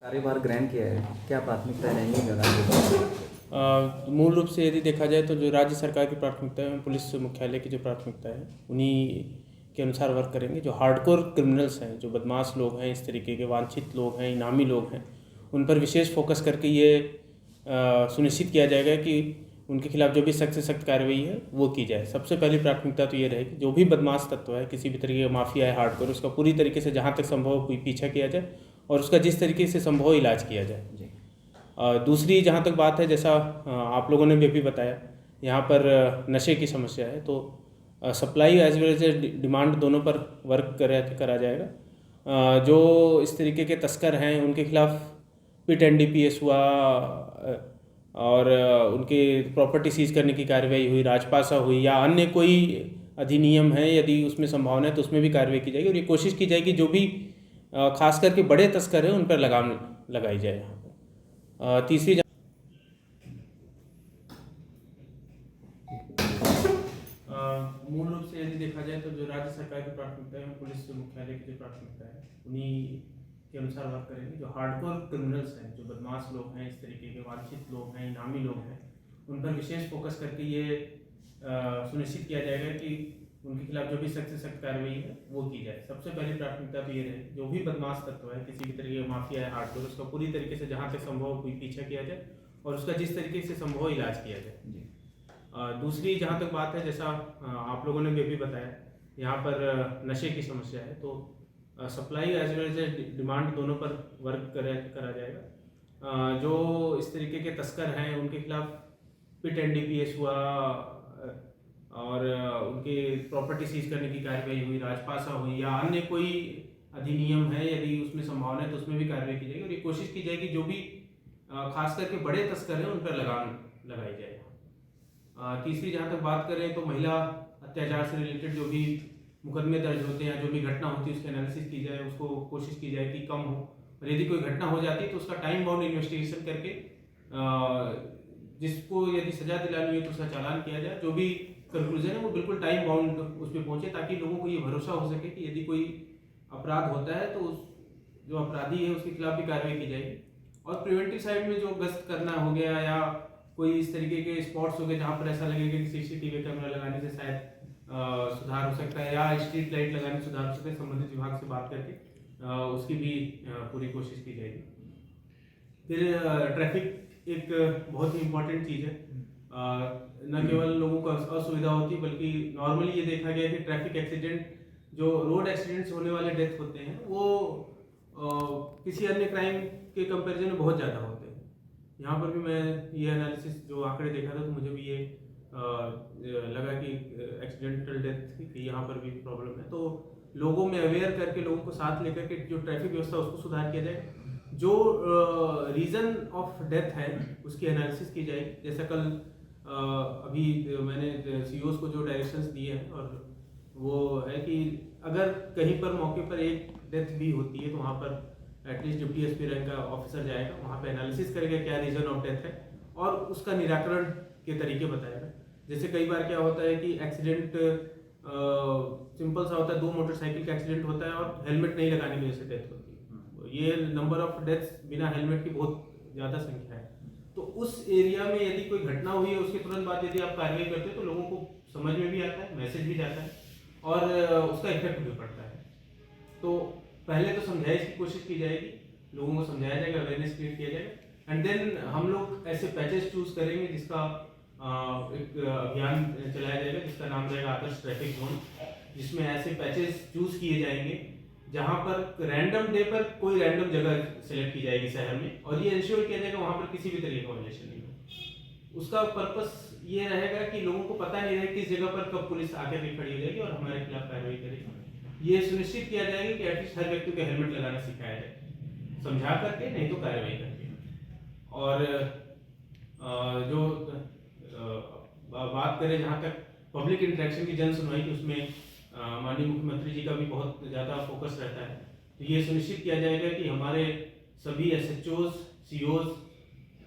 कार्यभार ग्रहण किया है, क्या प्राथमिकता रहेंगी विभाग की? मूल रूप से यदि देखा जाए तो जो राज्य सरकार की प्राथमिकता है, पुलिस मुख्यालय की जो प्राथमिकता है उन्हीं के अनुसार वर्क करेंगे। जो हार्डकोर क्रिमिनल्स हैं, जो बदमाश लोग हैं, इस तरीके के वांछित लोग हैं, इनामी लोग हैं, उन पर विशेष फोकस करके ये सुनिश्चित किया जाएगा कि उनके खिलाफ जो भी सख्त से सख्त कार्रवाई है वो की जाए। सबसे पहली प्राथमिकता तो ये रहेगी जो भी बदमाश तत्व है, किसी भी तरीके का माफिया है हार्डकोर, उसका पूरी तरीके से जहाँ तक संभव हो पीछा किया जाए और उसका जिस तरीके से संभव हो इलाज किया जाए। दूसरी जहाँ तक बात है, जैसा आप लोगों ने भी अभी बताया, यहाँ पर नशे की समस्या है, तो supply as well as demand दोनों पर वर्क करा जाएगा। जो इस तरीके के तस्कर हैं उनके खिलाफ पिट NDPS हुआ और उनके प्रॉपर्टी सीज करने की कार्रवाई हुई, राजपासा हुई या अन्य कोई अधिनियम है यदि उसमें संभावना है तो उसमें भी कार्रवाई की जाएगी और ये कोशिश की जाएगी जो भी खास करके बड़े तस्कर हैं उन पर लगाम लगाई जाए। यहाँ पर तीसरी मूल रूप से यदि देखा जाए तो जो राज्य सरकार की प्राथमिकता है, पुलिस मुख्यालय की जो प्राथमिकता है उन्हीं के अनुसार वर्क करेंगे। जो हार्डकोर क्रिमिनल्स हैं, जो बदमाश लोग हैं, इस तरीके के वांछित लोग हैं, इनामी लोग हैं, उन पर विशेष फोकस करके ये सुनिश्चित किया जाएगा कि उनके खिलाफ जो भी सख्त से सख्त कार्रवाई है वो की जाए। सबसे पहली प्राथमिकता तो ये रहेगी जो भी बदमाश तत्व है, किसी भी तरीके का माफिया है हार्डकोर, उसका पूरी तरीके से जहाँ तक संभव हो पीछा किया जाए और उसका जिस तरीके से संभव हो इलाज किया जाए। दूसरी जहाँ तक बात है, जैसा आप लोगों ने भी अभी बताया, यहाँ पर नशे की समस्या है, तो supply as well as demand दोनों पर वर्क करा जाएगा। जो इस तरीके के तस्कर हैं उनके खिलाफ पिट NDPS हुआ और उनके प्रॉपर्टी सीज करने की कार्रवाई हुई, राजपासा हुई या अन्य कोई अधिनियम है यदि उसमें संभावना है तो उसमें भी कार्रवाई की जाएगी और ये कोशिश की जाएगी जो भी खास करके बड़े तस्कर हैं उन पर लगाम लगाई जाए। तीसरी जहाँ तक बात करें तो महिला अत्याचार से रिलेटेड जो भी मुकदमे दर्ज होते हैं, जो भी घटना होती है उसकी एनालिसिस की जाए, उसको कोशिश की जाए कि कम हो और यदि कोई घटना हो जाती है तो उसका टाइम बाउंड इन्वेस्टिगेशन करके जिसको यदि सजा दिलानी है तो उसका चालान किया जाए। जो भी कंक्लूजन है वो बिल्कुल टाइम बाउंड उस पर पहुंचे ताकि लोगों को ये भरोसा हो सके कि यदि कोई अपराध होता है तो जो अपराधी है उसके खिलाफ भी कार्रवाई की जाएगी। और प्रिवेंटिव साइड में जो गश्त करना हो गया या कोई इस तरीके के स्पॉट्स हो गए जहाँ पर ऐसा लगेगा कि CCTV कैमरा लगाने से शायद सुधार हो सकता है या स्ट्रीट लाइट लगाने से सुधार हो सकता है, संबंधित विभाग से बात करके उसकी भी पूरी कोशिश की जाएगी। फिर ट्रैफिक एक बहुत ही इम्पोर्टेंट चीज़ है। न केवल लोगों को असुविधा होती है बल्कि नॉर्मली ये देखा गया है कि ट्रैफिक एक्सीडेंट, जो रोड एक्सीडेंट्स होने वाले डेथ होते हैं वो किसी अन्य क्राइम के कंपैरिजन में बहुत ज़्यादा होते हैं। यहाँ पर भी मैं ये एनालिसिस जो आंकड़े देखा था तो मुझे भी ये लगा कि एक्सीडेंटल डेथ की यहाँ पर भी प्रॉब्लम है। तो लोगों में अवेयर करके लोगों को साथ लेकर के जो ट्रैफिक व्यवस्था उसको सुधार किया जाए, जो रीज़न ऑफ डेथ है उसकी एनालिसिस की जाएगी। जैसा कल अभी मैंने CEOs को जो डायरेक्शंस दिए हैं और वो है कि अगर कहीं पर मौके पर एक डेथ भी होती है तो वहाँ पर एटलीस्ट डिप्टी SP रैंक का ऑफिसर जाएगा, वहाँ पे एनालिसिस करेगा क्या रीजन ऑफ डेथ है और उसका निराकरण के तरीके बताएगा। जैसे कई बार क्या होता है कि एक्सीडेंट सिंपल सा होता है, 2 मोटरसाइकिल का एक्सीडेंट होता है और हेलमेट नहीं लगाने की वजह से डेथ होती है। ये नंबर ऑफ डेथ्स बिना हेलमेट की बहुत ज़्यादा संख्या है। तो उस एरिया में यदि कोई घटना हुई है उसके तुरंत बाद यदि आप कार्रवाई करते हो तो लोगों को समझ में भी आता है, मैसेज भी जाता है और उसका इफेक्ट भी पड़ता है। तो पहले तो समझाइश की कोशिश की जाएगी, लोगों को समझाया जाएगा, अवेयरनेस क्रिएट किया जाएगा एंड देन हम लोग ऐसे पैचेस चूज करेंगे जिसका एक अभियान चलाया जाएगा जिसका नाम रहेगा आदर्श ट्रैफिक जोन, जिसमें ऐसे पैचेस चूज किए जाएंगे जहां पर रैंडम डे पर कोई रैंडम जगह सेलेक्ट की जाएगी शहर में और ये इंश्योर किया जाएगा वहां पर किसी भी तरीके का वायलेशन नहीं हो। उसका पर्पस ये रहेगा कि लोगों को पता नहीं रहे किस जगह पर कब पुलिस आकर के खड़ी हो जाएगी और हमारे खिलाफ कार्रवाई करेगी। ये सुनिश्चित किया जाएगा कि एटलीस्ट हर व्यक्ति को हेलमेट लगाना सिखाया जाए, समझा करके नहीं तो कार्रवाई करके। और जो बात करें जहाँ तक पब्लिक इंटरेक्शन की, जन सुनवाई की, उसमें माननीय मुख्यमंत्री जी का भी बहुत ज़्यादा फोकस रहता है। तो ये सुनिश्चित किया जाएगा कि हमारे सभी SHOs, COs,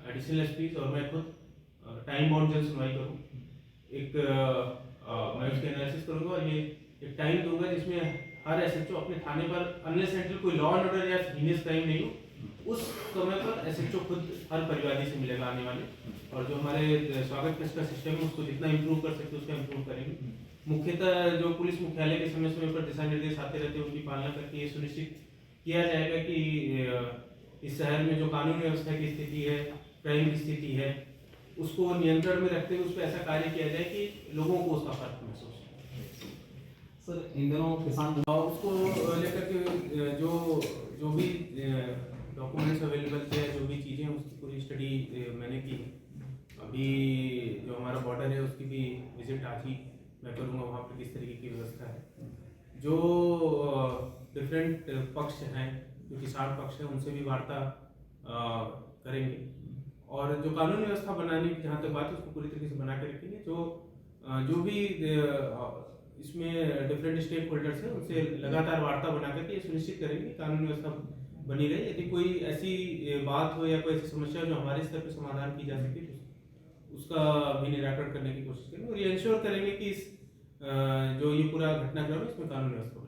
एडिशनल SPs और मैं खुद टाइम बाउंड जन सुनवाई करूँ। मैं उसके एनालिसिस करूँगा और ये एक टाइम दूंगा जिसमें हर SHO अपने थाने पर अनलेस एंटिल कोई लॉ एंड ऑर्डर या हीनियस क्राइम नहीं हो उस समय पर एसएचओ खुद हर परिवादी से मिलेगा आने वाले, और जो हमारे स्वागत कक्ष का सिस्टम है उसको जितना इम्प्रूव कर सकते उसको इम्प्रूव करेंगे। मुख्यतः जो पुलिस मुख्यालय के समय समय पर दिशा निर्देश आते रहते हैं उनकी पालना करके ये सुनिश्चित किया जाएगा कि इस शहर में जो कानून व्यवस्था की स्थिति है, क्राइम की स्थिति है, उसको नियंत्रण में रखते हुए उस पर ऐसा कार्य किया जाए कि लोगों को उसका फर्क महसूस हो। सर इन दिनों किसान उसको लेकर के जो भी डॉक्यूमेंट्स अवेलेबल थे, जो भी चीज़ें उसकी पूरी स्टडी मैंने की। अभी जो हमारा बॉर्डर है उसकी भी विजिट आज ही मैं करूँगा, वहाँ पर किस तरीके की व्यवस्था है। जो डिफरेंट पक्ष हैं, जो किसान पक्ष है, उनसे भी वार्ता करेंगे, और जो कानून व्यवस्था बनाने की जहाँ तक बात है उसको पूरी तरीके से बना के रखेंगे। जो भी इसमें डिफरेंट स्टेक होल्डर्स हैं उनसे लगातार वार्ता बना करके ये सुनिश्चित करेंगे कि कानून व्यवस्था बनी रहे। यदि कोई ऐसी बात हो या कोई ऐसी समस्या हो जो हमारे स्तर पर समाधान की जा सके तो उसका भी निराकरण करने की कोशिश करेंगे, और ये इंश्योर करेंगे कि इस जो ये पूरा घटनाक्रम है इसमें कानून व्यवस्था